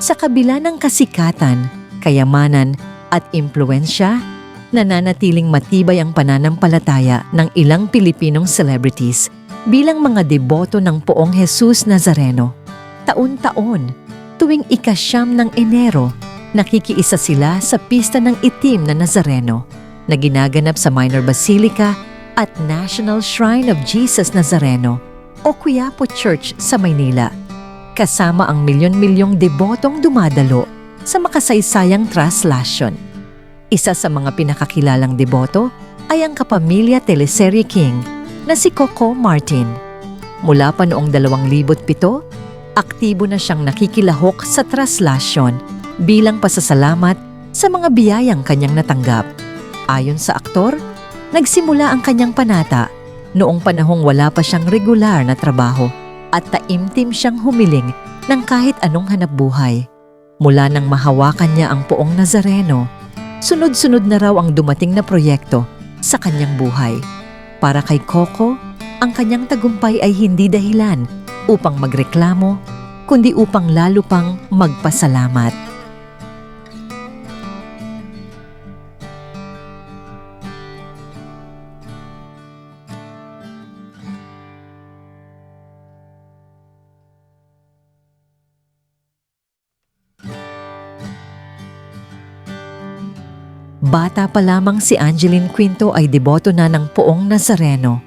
Sa kabila ng kasikatan, kayamanan at impluensya, nananatiling matibay ang pananampalataya ng ilang Pilipinong celebrities bilang mga deboto ng Poong Jesus Nazareno. Taon-taon, tuwing ika-9 ng Enero, nakikiisa sila sa Pista ng Itim na Nazareno na ginaganap sa Minor Basilica at National Shrine of Jesus Nazareno o Quiapo Church sa Maynila. Kasama ang milyon-milyong debotong dumadalo sa makasaysayang traslasyon. Isa sa mga pinakakilalang deboto ay ang kapamilya Teleserye King na si Coco Martin. Mula pa noong 2007, aktibo na siyang nakikilahok sa traslasyon bilang pasasalamat sa mga biyayang kanyang natanggap. Ayon sa aktor, nagsimula ang kanyang panata noong panahong wala pa siyang regular na trabaho at taimtim siyang humiling ng kahit anong hanapbuhay. Mula nang mahawakan niya ang Poong Nazareno, sunod-sunod na raw ang dumating na proyekto sa kanyang buhay. Para kay Coco, ang kanyang tagumpay ay hindi dahilan upang magreklamo, kundi upang lalo pang magpasalamat. Bata pa lamang si Angeline Quinto ay deboto na ng Poong Nazareno,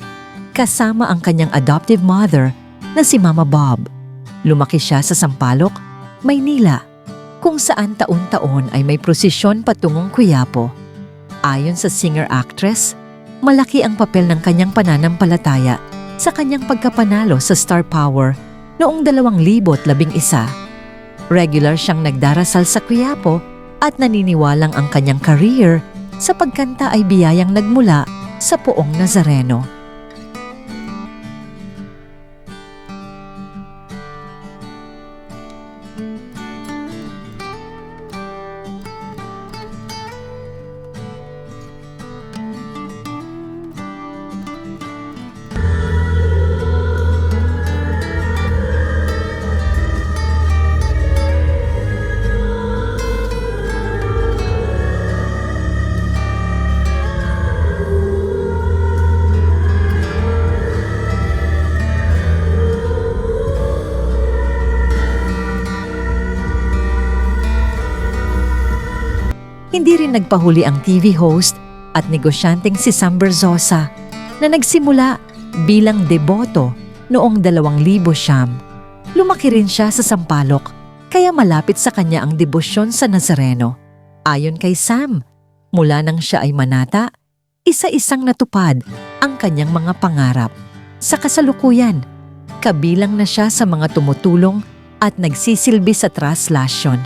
kasama ang kanyang adoptive mother na si Mama Bob. Lumaki siya sa Sampaloc, Maynila, kung saan taon-taon ay may prosesyon patungong Quiapo. Ayon sa singer-actress, malaki ang papel ng kanyang pananampalataya sa kanyang pagkapanalo sa Star Power noong 2011. Regular siyang nagdarasal sa Quiapo at naniniwalang ang kanyang career sa pagkanta ay biyayang nagmula sa Poong Nazareno. Hindi rin nagpahuli ang TV host at negosyanteng si Sam Berzosa na nagsimula bilang deboto noong 2009. Lumaki rin siya sa Sampaloc, kaya malapit sa kanya ang debosyon sa Nazareno. Ayon kay Sam, mula nang siya ay manata, isa-isang natupad ang kanyang mga pangarap. Sa kasalukuyan, kabilang na siya sa mga tumutulong at nagsisilbi sa traslasyon.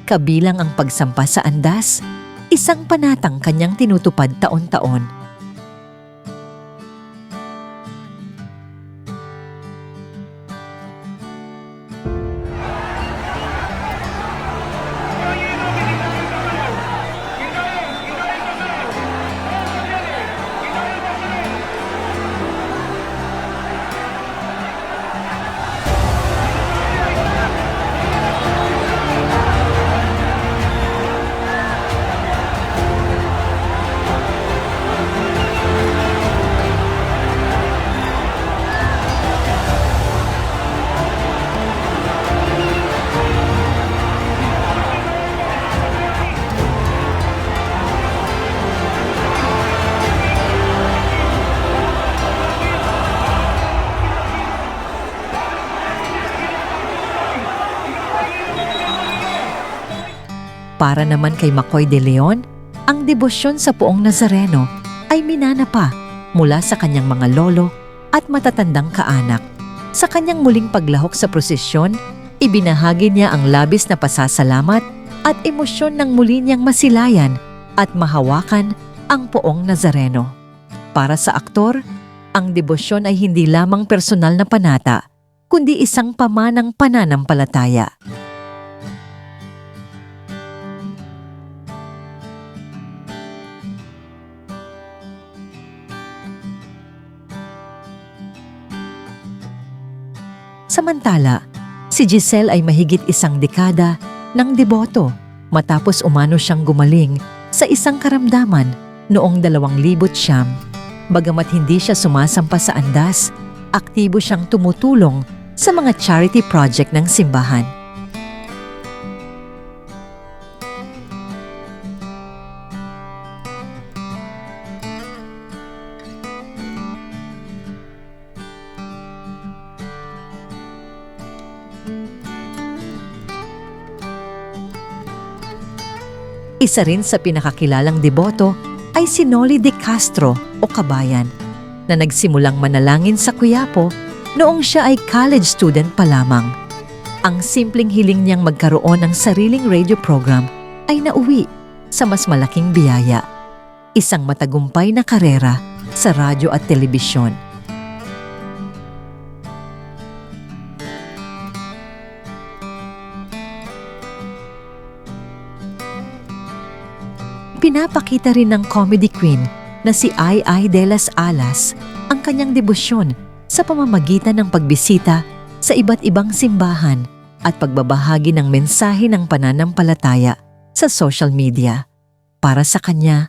Kabilang ang pagsampa sa andas, isang panatang kanyang tinutupad taon-taon. Para naman kay Macoy de Leon, ang debosyon sa Poong Nazareno ay minana pa mula sa kanyang mga lolo at matatandang kaanak. Sa kanyang muling paglahok sa prosesyon, ibinahagi niya ang labis na pasasalamat at emosyon ng muli niyang masilayan at mahawakan ang Poong Nazareno. Para sa aktor, ang debosyon ay hindi lamang personal na panata, kundi isang pamanang pananampalataya. Samantala, si Giselle ay mahigit isang dekada ng deboto matapos umano siyang gumaling sa isang karamdaman noong 2009. Bagamat hindi siya sumasampa sa andas, aktibo siyang tumutulong sa mga charity project ng simbahan. Isa rin sa pinakakilalang deboto ay si Noli de Castro o Kabayan na nagsimulang manalangin sa Quiapo noong siya ay college student pa lamang. Ang simpleng hiling niyang magkaroon ng sariling radio program ay nauwi sa mas malaking biyaya, isang matagumpay na karera sa radyo at telebisyon. Pinapakita rin ng comedy queen na si Ai Ai de las Alas ang kanyang debosyon sa pamamagitan ng pagbisita sa iba't ibang simbahan at pagbabahagi ng mensahe ng pananampalataya sa social media. Para sa kanya,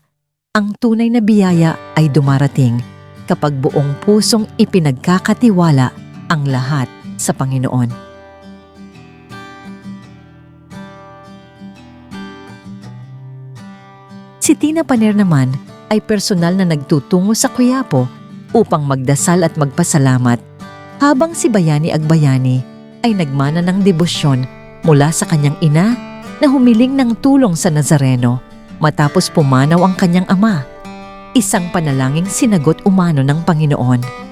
ang tunay na biyaya ay dumarating kapag buong pusong ipinagkakatiwala ang lahat sa Panginoon. Si Tina Paner naman ay personal na nagtutungo sa Quiapo upang magdasal at magpasalamat, habang si Bayani Agbayani ay nagmana ng debosyon mula sa kanyang ina na humiling ng tulong sa Nazareno matapos pumanaw ang kanyang ama, isang panalangin sinagot umano ng Panginoon.